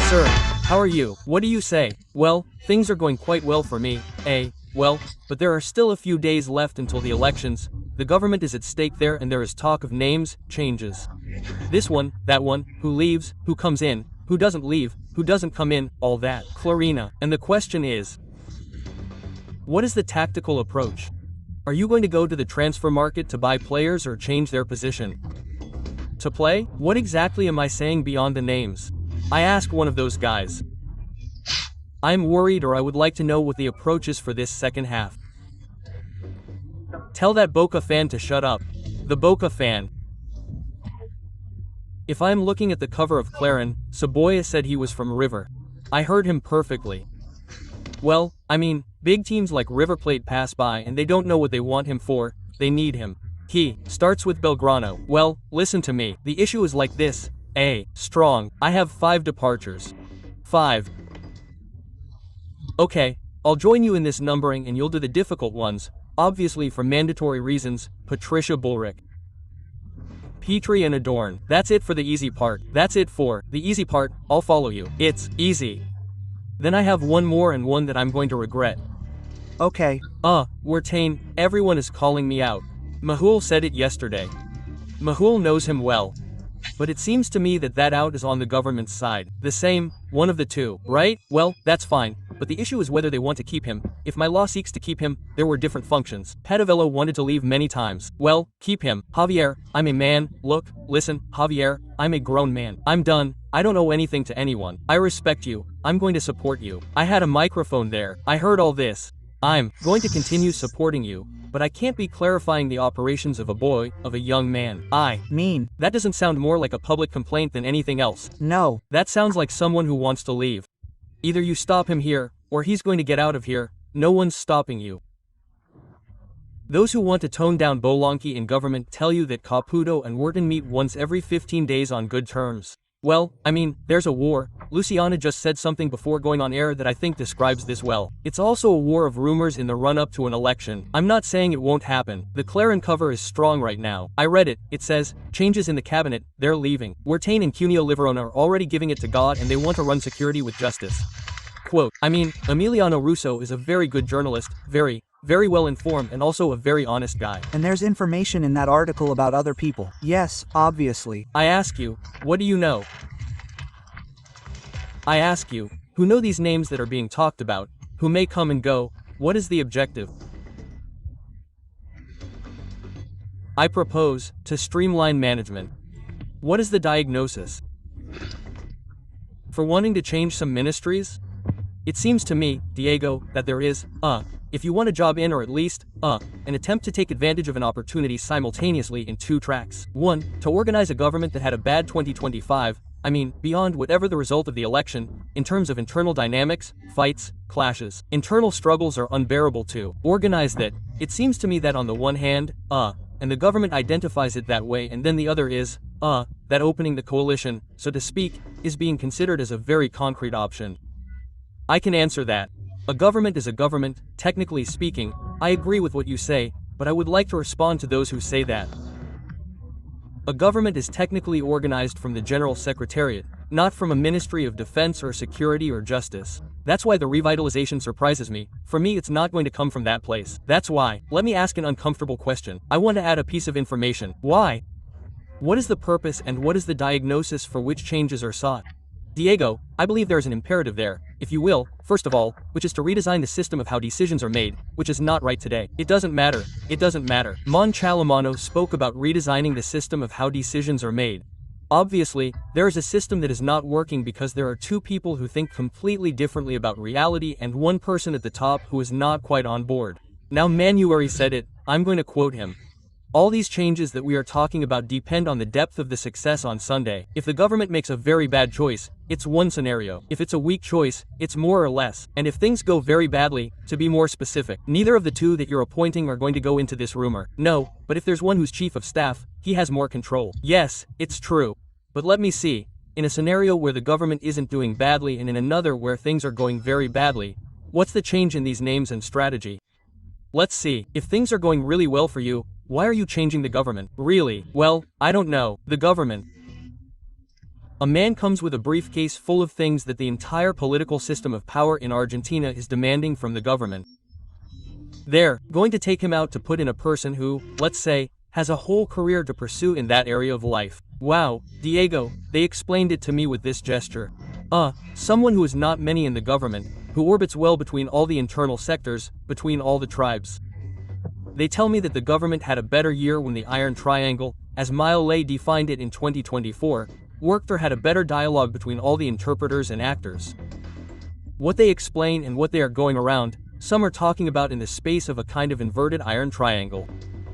Sir, how are you? What do you say? Well, things are going quite well for me, well, but there are still a few days left until the elections. The government is at stake there and there is talk of names, changes. This one, that one, who leaves, who comes in, who doesn't leave, who doesn't come in, all that. Clarina. And the question is, what is the tactical approach? Are you going to go to the transfer market to buy players or change their position? To play? What exactly am I saying beyond the names? I ask one of those guys. I'm worried, or I would like to know what the approach is for this second half. Tell that Boca fan to shut up. The Boca fan. If I'm looking at the cover of Clarin, Saboya said he was from River. I heard him perfectly. Well, I mean, big teams like River Plate pass by and they don't know what they want him for, they need him. He starts with Belgrano. Well, listen to me, the issue is like this. Strong. I have 5 departures. 5. Okay, I'll join you in this numbering and you'll do the difficult ones, obviously for mandatory reasons. Patricia Bullrich. Petrie and Adorn. That's it for the easy part. That's it for the easy part. I'll follow you. It's easy. Then I have one more, and one that I'm going to regret. Okay. Wertain, everyone is calling me out. Mahul said it yesterday. Mahul knows him well. But it seems to me that that out is on the government's side. The same, one of the two, right? Well, that's fine. But the issue is whether they want to keep him. If my law seeks to keep him, there were different functions. Padavello wanted to leave many times. Well, keep him. Javier, I'm a man. Look, listen, Javier, I'm a grown man. I'm done. I don't owe anything to anyone. I respect you. I'm going to support you. I had a microphone there. I heard all this. I'm going to continue supporting you. But I can't be clarifying the operations of a boy, of a young man. That doesn't sound more like a public complaint than anything else. No. That sounds like someone who wants to leave. Either you stop him here, or he's going to get out of here. No one's stopping you. Those who want to tone down Bolanki in government tell you that Caputo and Wharton meet once every 15 days on good terms. Well, I mean, there's a war. Luciana just said something before going on air that I think describes this well. It's also a war of rumors in the run-up to an election. I'm not saying it won't happen. The Clarin cover is strong right now. I read it. It says, changes in the cabinet, they're leaving. Wertain and Cuneo Liverone are already giving it to God and they want to run security with justice. Quote, I mean, Emiliano Russo is a very good journalist, very well informed and also a very honest guy. And there's information in that article about other people. Yes, obviously. I ask you, what do you know? I ask you, who know these names that are being talked about, who may come and go, what is the objective? I propose to streamline management. What is the diagnosis? For wanting to change some ministries? It seems to me, Diego, that there is, if you want a job in, or at least, an attempt to take advantage of an opportunity simultaneously in 2 tracks. 1, to organize a government that had a bad 2025, I mean, beyond whatever the result of the election, in terms of internal dynamics, fights, clashes. Internal struggles are unbearable too. Organize that. It seems to me that on the one hand, and the government identifies it that way, and then the other is, that opening the coalition, so to speak, is being considered as a very concrete option. I can answer that. A government is a government, technically speaking. I agree with what you say, but I would like to respond to those who say that. A government is technically organized from the General Secretariat, not from a Ministry of Defense or Security or Justice. That's why the revitalization surprises me. For me, it's not going to come from that place. That's why. Let me ask an uncomfortable question. I want to add a piece of information. Why? What is the purpose and what is the diagnosis for which changes are sought? Diego, I believe there is an imperative there, if you will, first of all, which is to redesign the system of how decisions are made, which is not right today. It doesn't matter. It doesn't matter. Mon Chalamano spoke about redesigning the system of how decisions are made. Obviously, there is a system that is not working because there are 2 people who think completely differently about reality and 1 person at the top who is not quite on board. Now Manuary said it, I'm going to quote him. All these changes that we are talking about depend on the depth of the success on Sunday. If the government makes a very bad choice, it's one scenario. If it's a weak choice, it's more or less. And if things go very badly, to be more specific, neither of the 2 that you're appointing are going to go into this rumor. No, but if there's one who's chief of staff, he has more control. Yes, it's true. But let me see. In a scenario where the government isn't doing badly and in another where things are going very badly, what's the change in these names and strategy? Let's see. If things are going really well for you, why are you changing the government? Really? Well, I don't know. The government. A man comes with a briefcase full of things that the entire political system of power in Argentina is demanding from the government. They're going to take him out to put in a person who, let's say, has a whole career to pursue in that area of life. Wow, Diego, they explained it to me with this gesture. Someone who is not many in the government, who orbits well between all the internal sectors, between all the tribes. They tell me that the government had a better year when the Iron Triangle, as Milei defined it in 2024, worked or had a better dialogue between all the interpreters and actors. What they explain and what they are going around, some are talking about in the space of a kind of inverted Iron Triangle.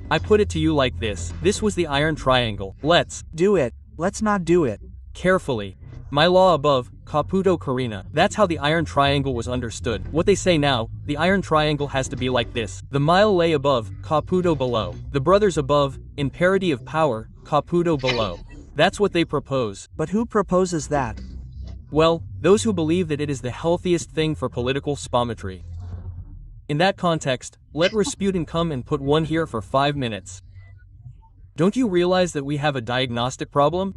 I put it to you like this. This was the Iron Triangle. Let's Do it. Let's not do it. carefully. My law above, Caputo Carina. That's how the Iron Triangle was understood. What they say now, the Iron Triangle has to be like this. The Milei above, Caputo below. The brothers above, in parity of power, Caputo below. That's what they propose. But who proposes that? Well, those who believe that it is the healthiest thing for political spometry. In that context, let Rasputin come and put one here for 5 minutes. Don't you realize that we have a diagnostic problem?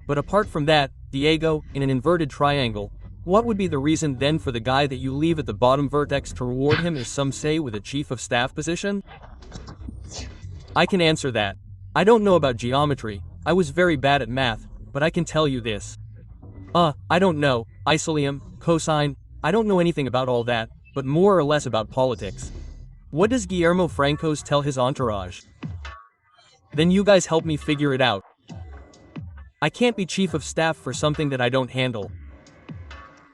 But apart from that, Diego, in an inverted triangle, what would be the reason then for the guy that you leave at the bottom vertex to reward him, as some say, with a chief of staff position? I can answer that. I don't know about geometry, I was very bad at math, but I can tell you this. I don't know, isolium, cosine, I don't know anything about all that, but more or less about politics. What does Guillermo Franco's tell his entourage? Then you guys help me figure it out. I can't be chief of staff for something that I don't handle.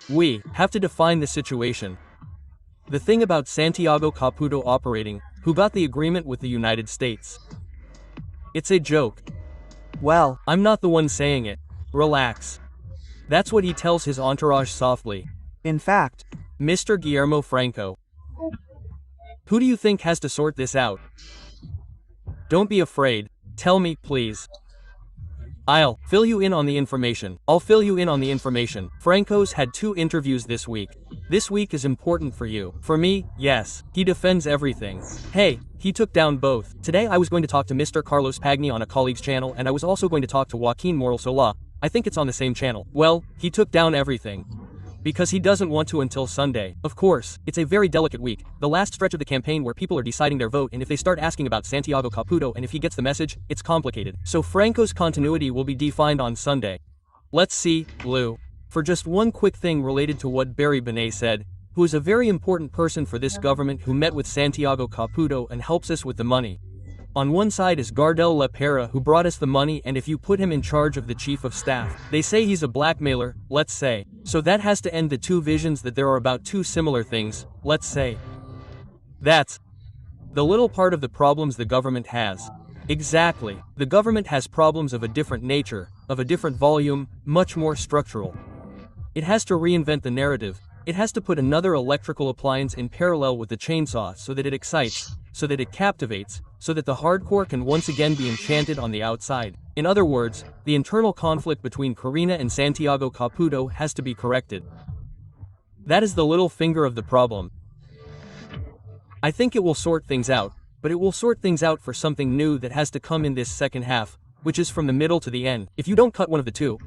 We have to define the situation. The thing about Santiago Caputo operating, who got the agreement with the United States. It's a joke. Well, I'm not the one saying it. Relax. That's what he tells his entourage softly. in fact, Mr. Guillermo Franco. Who do you think has to sort this out? Don't be afraid. Tell me, please. I'll fill you in on the information. Franco's had 2 interviews this week. This week is important for you. For me, yes. He defends everything. Hey, he took down both. Today I was going to talk to Mr. Carlos Pagni on a colleague's channel, and I was also going to talk to Joaquin Moralsola. I think it's on the same channel. Well, he took down everything. Because he doesn't want to until Sunday. Of course, it's a very delicate week, the last stretch of the campaign where people are deciding their vote, and if they start asking about Santiago Caputo and if he gets the message, it's complicated. So Franco's continuity will be defined on Sunday. Let's see, Lou. For just one quick thing related to what Barry Benet said, who is a very important person for this government who met with Santiago Caputo and helps us with the money. On one side is Gardel La Pera, who brought us the money, and if you put him in charge of the chief of staff, they say he's a blackmailer, let's say. So that has to end the 2 visions that there are about 2 similar things, let's say. That's the little part of the problems the government has. Exactly. The government has problems of a different nature, of a different volume, much more structural. It has to reinvent the narrative. It has to put another electrical appliance in parallel with the chainsaw so that it excites, so that it captivates, so that the hardcore can once again be enchanted on the outside. In other words, the internal conflict between Carina and Santiago Caputo has to be corrected. That is the little finger of the problem. I think it will sort things out, but it will sort things out for something new that has to come in this second half, which is from the middle to the end. If you don't cut one of the 2,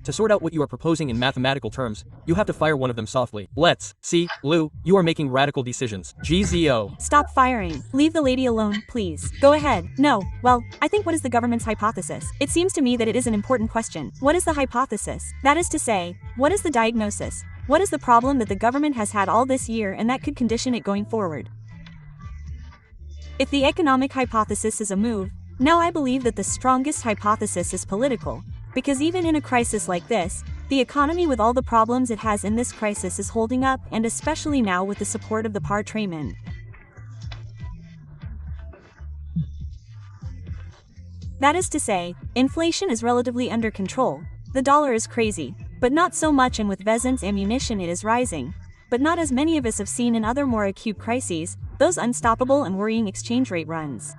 to sort out what you are proposing in mathematical terms, you have to fire one of them softly. Let's see, Lou, you are making radical decisions. GZO. Stop firing. Leave the lady alone, please. Go ahead. No, well, I think what is the government's hypothesis? It seems to me that it is an important question. What is the hypothesis? That is to say, what is the diagnosis? What is the problem that the government has had all this year and that could condition it going forward? If the economic hypothesis is a move, now I believe that the strongest hypothesis is political, because even in a crisis like this, the economy with all the problems it has in this crisis is holding up, and especially now with the support of the Partrayman. That is to say, inflation is relatively under control, the dollar is crazy, but not so much, and with Vezant's ammunition it is rising, but not as many of us have seen in other more acute crises, those unstoppable and worrying exchange rate runs.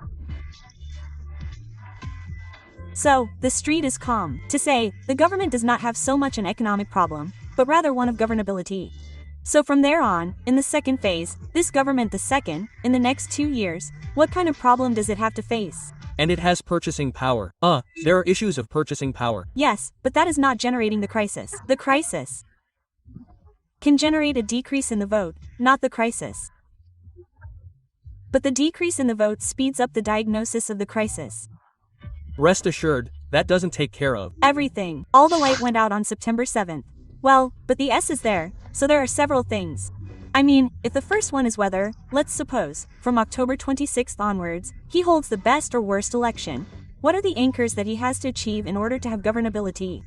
So, the street is calm. To say, the government does not have so much an economic problem, but rather one of governability. So from there on, in the second phase, this government the second, in the next 2 years, what kind of problem does it have to face? And it has purchasing power. There are issues of purchasing power. Yes, but that is not generating the crisis. The crisis can generate a decrease in the vote, not the crisis. But the decrease in the vote speeds up the diagnosis of the crisis. Rest assured, that doesn't take care of everything. All the light went out on September 7th. Well, but the S is there, so there are several things. I mean, if the first one is whether, let's suppose, from October 26th onwards, he holds the best or worst election, what are the anchors that he has to achieve in order to have governability?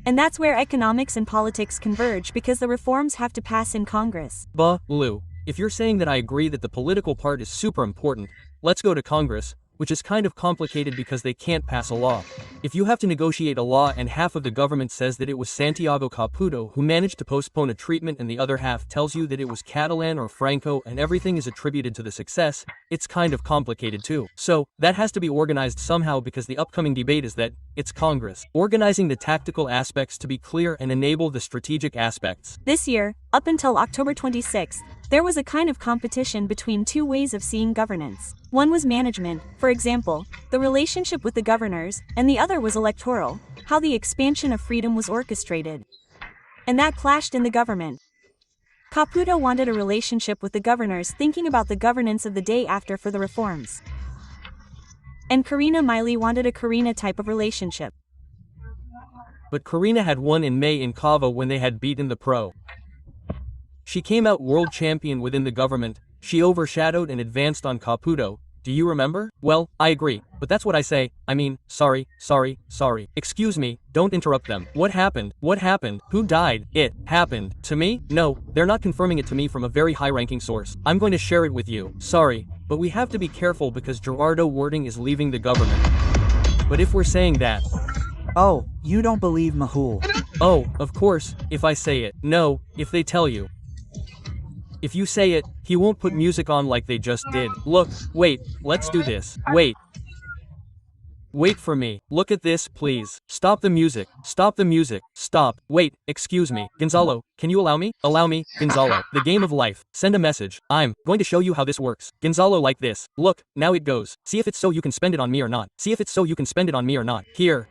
And that's where economics and politics converge because the reforms have to pass in Congress. Lou, if you're saying that I agree that the political part is super important, let's go to Congress, which is kind of complicated because they can't pass a law. If you have to negotiate a law and half of the government says that it was Santiago Caputo who managed to postpone a treatment and the other half tells you that it was Catalan or Franco and everything is attributed to the success, it's kind of complicated too. So, that has to be organized somehow because the upcoming debate is that, it's Congress. Organizing the tactical aspects to be clear and enable the strategic aspects. This year, up until October 26th, there was a kind of competition between two ways of seeing governance. One was management, for example, the relationship with the governors, and the other was electoral, how the expansion of freedom was orchestrated. And that clashed in the government. Caputo wanted a relationship with the governors thinking about the governance of the day after for the reforms. And Karina Miley wanted a Karina type of relationship. But Karina had won in May in Cava when they had beaten the pro. She came out world champion within the government, she overshadowed and advanced on Caputo, do you remember? Well, I agree, but that's what I say, I mean, sorry. Excuse me, don't interrupt them. What happened? What happened? Who died? It happened. To me? No, they're not confirming it to me from a very high-ranking source. I'm going to share it with you. Sorry, but we have to be careful because Gerardo Wording is leaving the government. But if we're saying that... Oh, you don't believe Mahul. Oh, of course, if I say it. No, if they tell you. If you say it, he won't put music on like they just did. Look, wait, let's do this. Wait. Wait for me. Look at this, please. Stop the music. Stop the music. Stop. Wait, excuse me. Gonzalo, can you allow me? Allow me, Gonzalo. The game of life. Send a message. I'm going to show you how this works. Gonzalo like this. Look, now it goes. See if it's so you can spend it on me or not. See if it's so you can spend it on me or not. Here.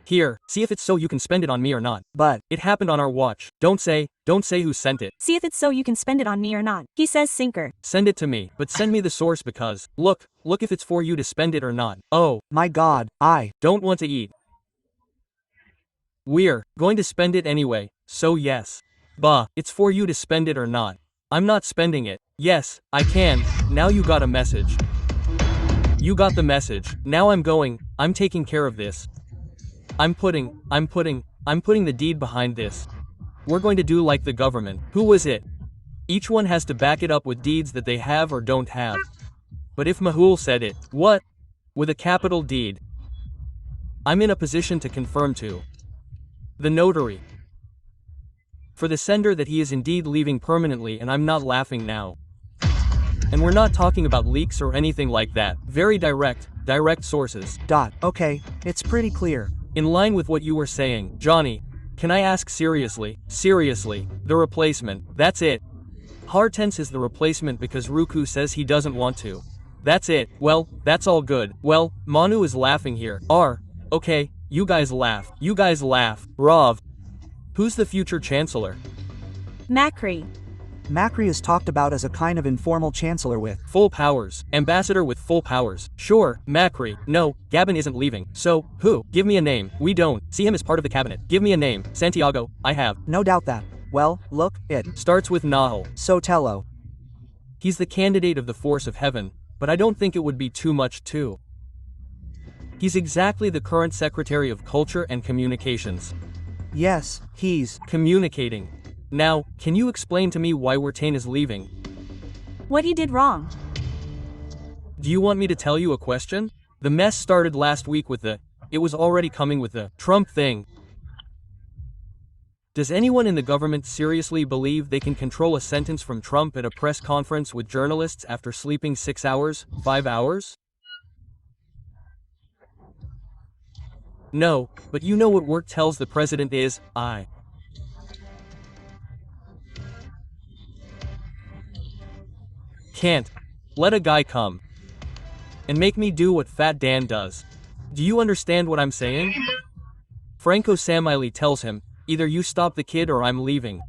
See if it's so you can spend it on me or not. But it happened on our watch. Don't say who sent it. See if it's so you can spend it on me or not. He says sinker. Send it to me, but send me the source because, look if it's for you to spend it or not. Oh. My God, I don't want to eat. We're going to spend it anyway, so yes. It's for you to spend it or not. I'm not spending it. Yes, I can. Now you got a message. You got the message. Now I'm taking care of this. I'm putting the deed behind this. We're going to do like the government. Who was it? Each one has to back it up with deeds that they have or don't have. But if Mahul said it, what? With a capital deed. I'm in a position to confirm to the notary. For the sender that he is indeed leaving permanently and I'm not laughing now. And we're not talking about leaks or anything like that. Very direct sources. Okay, it's pretty clear. In line with what you were saying, Johnny, can I ask seriously, the replacement, that's it. Hartense is the replacement because Ruku says he doesn't want to. That's it. Well, that's all good. Well, Manu is laughing here. Okay, you guys laugh. Rav. Who's the future chancellor? Macri. Macri is talked about as a kind of informal chancellor with full powers. Ambassador with full powers. Sure, Macri. No, Gabon isn't leaving. So, who? Give me a name. We don't see him as part of the cabinet. Give me a name. Santiago, I have. No doubt that. Well, look, it starts with Nahal. Sotelo. He's the candidate of the force of heaven, but I don't think it would be too much too. He's exactly the current Secretary of Culture and Communications. Yes, he's communicating. Now, can you explain to me why Wertain is leaving? What he did wrong. Do you want me to tell you a question? The mess started last week with it was already coming with the Trump thing. Does anyone in the government seriously believe they can control a sentence from Trump at a press conference with journalists after sleeping 6 hours, 5 hours? No, but you know what work tells the president is, can't let a guy come and make me do what Fat Dan does. Do you understand what I'm saying? Franco Samiley tells him, either you stop the kid or I'm leaving.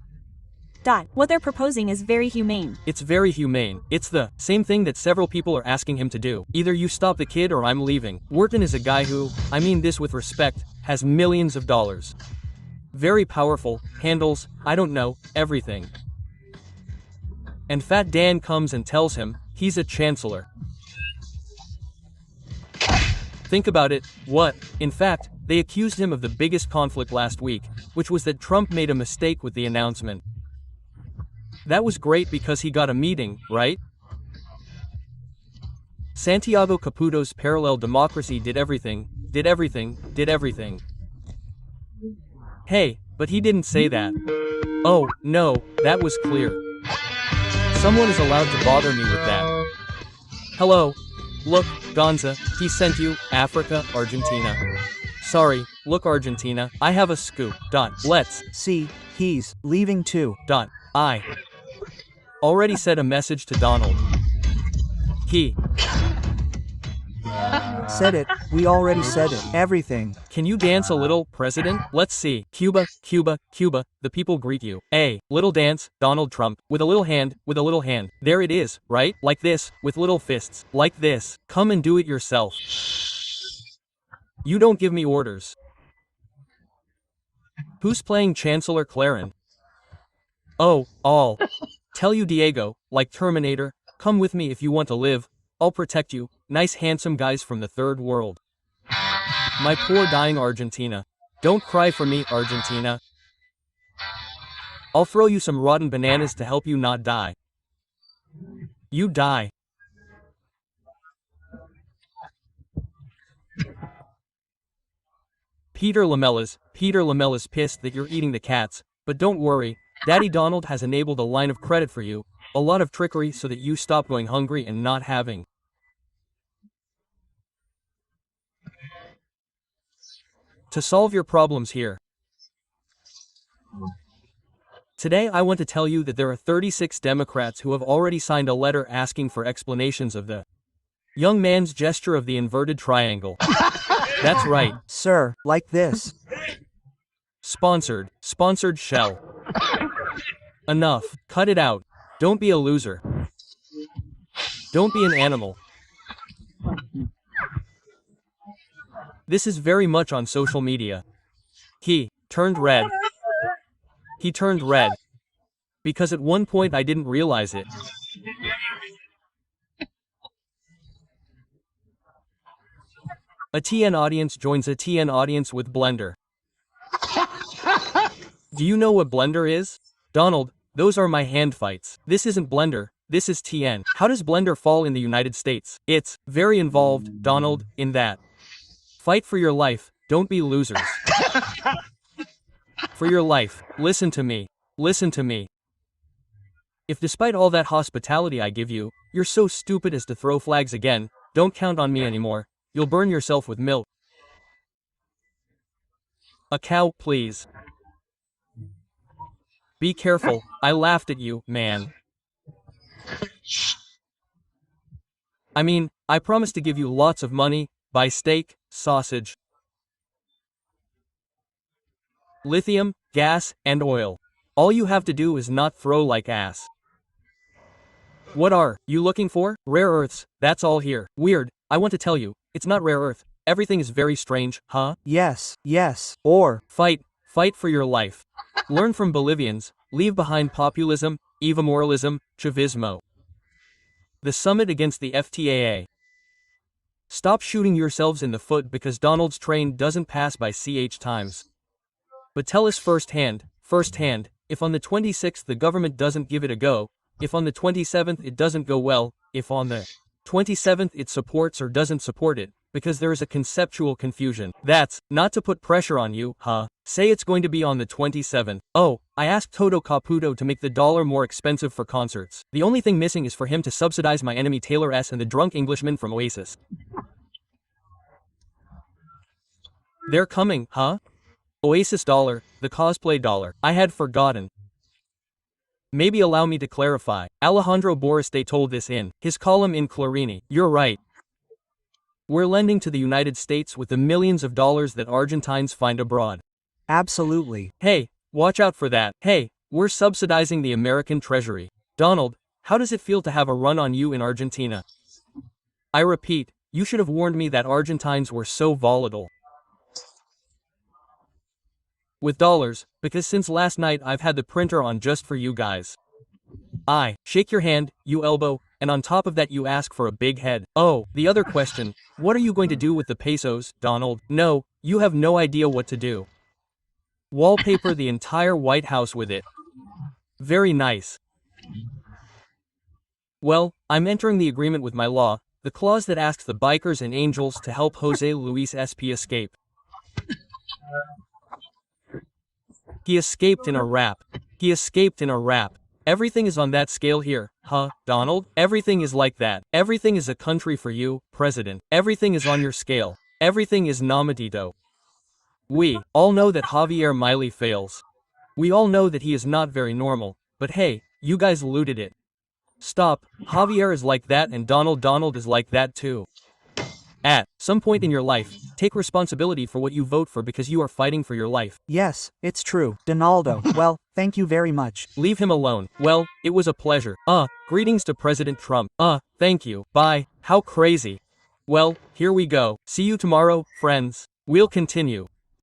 What they're proposing is very humane. It's very humane. It's the same thing that several people are asking him to do. Either you stop the kid or I'm leaving. Wharton is a guy who, I mean this with respect, has millions of dollars. Very powerful, handles, I don't know, everything. And Fat Dan comes and tells him, he's a chancellor. Think about it, what? In fact, they accused him of the biggest conflict last week, which was that Trump made a mistake with the announcement. That was great because he got a meeting, right? Santiago Caputo's parallel democracy did everything. Hey, but he didn't say that. Oh, no, that was clear. Someone is allowed to bother me with that. Hello. Look, Gonza, he sent you, Africa, Argentina. Sorry, look Argentina, I have a scoop. Let's see, he's leaving too. I already sent a message to Donald. He said it, we already said it, everything. Can you dance a little, President? Let's see. Cuba, the people greet you. A little dance, Donald Trump, with a little hand. There it is, right? Like this, with little fists. Like this. Come and do it yourself. You don't give me orders. Who's playing Chancellor Claren? Oh, all. Tell you Diego, like Terminator, come with me if you want to live. I'll protect you. Nice handsome guys from the third world. My poor dying Argentina. Don't cry for me, Argentina. I'll throw you some rotten bananas to help you not die. You die. Peter Lamella's pissed that you're eating the cats, but don't worry, Daddy Donald has enabled a line of credit for you, a lot of trickery so that you stop going hungry and not having to solve your problems here. Today I want to tell you that there are 36 Democrats who have already signed a letter asking for explanations of the young man's gesture of the inverted triangle. That's right. Sir, like this. Sponsored shell. Enough. Cut it out. Don't be a loser. Don't be an animal. This is very much on social media. He turned red. He turned red. Because at one point I didn't realize it. A TN audience joins a TN audience with Blender. Do you know what Blender is? Donald, those are my hand fights. This isn't Blender, this is TN. How does Blender fall in the United States? It's very involved, Donald, in that. Fight for your life, don't be losers. For your life, listen to me. Listen to me. If despite all that hospitality I give you, you're so stupid as to throw flags again, don't count on me anymore. You'll burn yourself with milk. A cow, please. Be careful, I laughed at you, man. I mean, I promised to give you lots of money, buy steak, sausage, lithium, gas, and oil. All you have to do is not throw like ass. What are you looking for? Rare earths, that's all here. Weird, I want to tell you, it's not rare earth. Everything is very strange, huh? Yes, or fight for your life. Learn from Bolivians, leave behind populism, evamoralism, Chavismo. The summit against the FTAA. Stop shooting yourselves in the foot because Donald's train doesn't pass by CH times. But tell us firsthand, if on the 26th the government doesn't give it a go, if on the 27th it doesn't go well, if on the 27th it supports or doesn't support it, because there is a conceptual confusion. That's not to put pressure on you, huh? Say it's going to be on the 27th. Oh, I asked Toto Caputo to make the dollar more expensive for concerts. The only thing missing is for him to subsidize my enemy Taylor S. and the drunk Englishman from Oasis. They're coming, huh? Oasis dollar, the cosplay dollar. I had forgotten. Maybe allow me to clarify. Alejandro Boriste told this in his column in Clarini. You're right. We're lending to the United States with the millions of dollars that Argentines find abroad. Absolutely. Hey, watch out for that. Hey, we're subsidizing the American Treasury. Donald, how does it feel to have a run on you in Argentina? I repeat, you should have warned me that Argentines were so volatile. With dollars, because since last night I've had the printer on just for you guys. I shake your hand, you elbow, and on top of that you ask for a big head. Oh, the other question, what are you going to do with the pesos, Donald? No, you have no idea what to do. Wallpaper the entire White House with it. Very nice. Well, I'm entering the agreement with my law, the clause that asks the bikers and angels to help Jose Luis SP escape. He escaped in a rap. He escaped in a rap. Everything is on that scale here, huh, Donald? Everything is like that. Everything is a country for you, President. Everything is on your scale. Everything is nomadito. We all know that Javier Milei fails. We all know that he is not very normal, but hey, you guys looted it. Stop, Javier is like that and Donald is like that too. At some point in your life, take responsibility for what you vote for because you are fighting for your life. Yes, it's true. Donaldo, well, thank you very much. Leave him alone. Well, it was a pleasure. Greetings to President Trump. Thank you. Bye. How crazy. Well, here we go. See you tomorrow, friends. We'll continue.